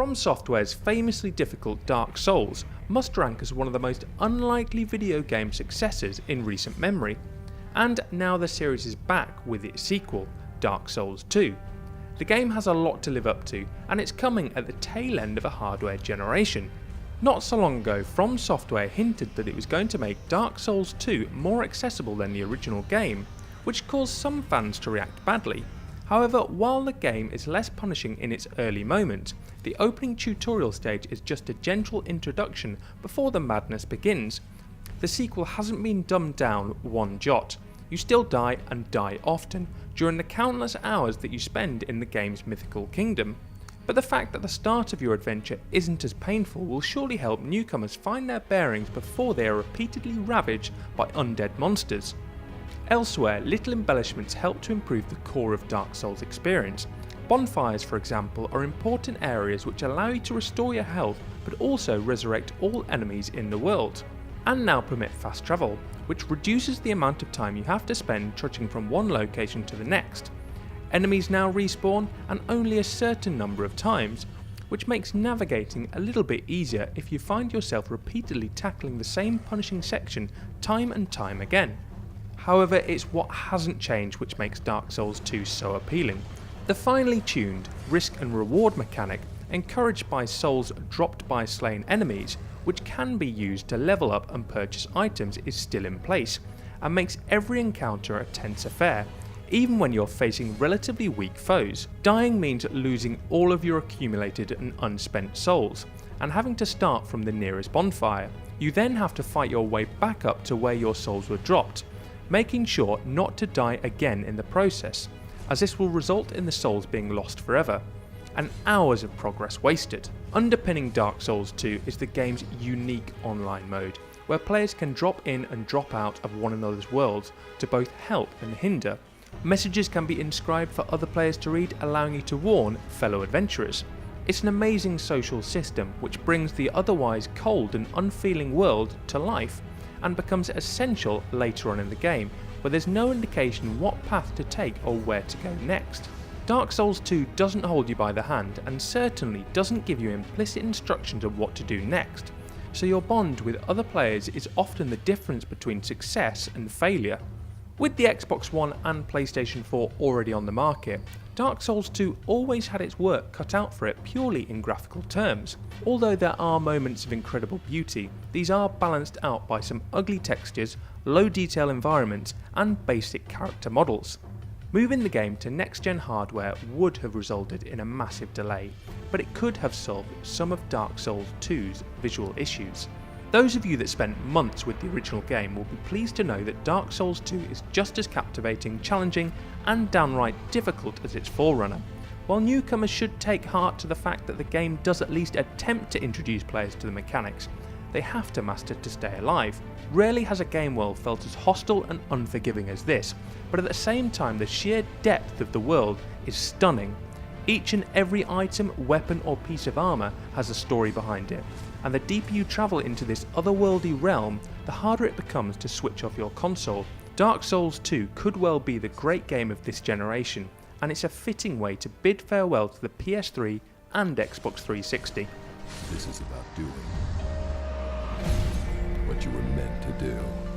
From Software's famously difficult Dark Souls must rank as one of the most unlikely video game successes in recent memory, and now the series is back with its sequel, Dark Souls 2. The game has a lot to live up to, and it's coming at the tail end of a hardware generation. Not so long ago, From Software hinted that it was going to make Dark Souls 2 more accessible than the original game, which caused some fans to react badly. However, while the game is less punishing in its early moments, the opening tutorial stage is just a gentle introduction before the madness begins. The sequel hasn't been dumbed down one jot. You still die, and die often, during the countless hours that you spend in the game's mythical kingdom. But the fact that the start of your adventure isn't as painful will surely help newcomers find their bearings before they are repeatedly ravaged by undead monsters. Elsewhere, little embellishments help to improve the core of Dark Souls experience. Bonfires, for example, are important areas which allow you to restore your health but also resurrect all enemies in the world, and now permit fast travel, which reduces the amount of time you have to spend trudging from one location to the next. Enemies now respawn, and only a certain number of times, which makes navigating a little bit easier if you find yourself repeatedly tackling the same punishing section time and time again. However, it's what hasn't changed which makes Dark Souls 2 so appealing. The finely tuned risk and reward mechanic, encouraged by souls dropped by slain enemies, which can be used to level up and purchase items, is still in place, and makes every encounter a tense affair, even when you're facing relatively weak foes. Dying means losing all of your accumulated and unspent souls, and having to start from the nearest bonfire. You then have to fight your way back up to where your souls were dropped, making sure not to die again in the process, as this will result in the souls being lost forever, and hours of progress wasted. Underpinning Dark Souls 2 is the game's unique online mode, where players can drop in and drop out of one another's worlds to both help and hinder. Messages can be inscribed for other players to read, allowing you to warn fellow adventurers. It's an amazing social system which brings the otherwise cold and unfeeling world to life, and becomes essential later on in the game, where there's no indication what path to take or where to go next. Dark Souls 2 doesn't hold you by the hand, and certainly doesn't give you implicit instructions of what to do next, so your bond with other players is often the difference between success and failure. With the Xbox One and PlayStation 4 already on the market, Dark Souls 2 always had its work cut out for it purely in graphical terms. Although there are moments of incredible beauty, these are balanced out by some ugly textures, low detail environments, and basic character models. Moving the game to next-gen hardware would have resulted in a massive delay, but it could have solved some of Dark Souls 2's visual issues. Those of you that spent months with the original game will be pleased to know that Dark Souls 2 is just as captivating, challenging, and downright difficult as its forerunner. While newcomers should take heart to the fact that the game does at least attempt to introduce players to the mechanics, they have to master to stay alive. Rarely has a game world felt as hostile and unforgiving as this, but at the same time the sheer depth of the world is stunning. Each and every item, weapon, or piece of armour has a story behind it, and the deeper you travel into this otherworldly realm, the harder it becomes to switch off your console. Dark Souls 2 could well be the great game of this generation, and it's a fitting way to bid farewell to the PS3 and Xbox 360. This is about doing what you were meant to do.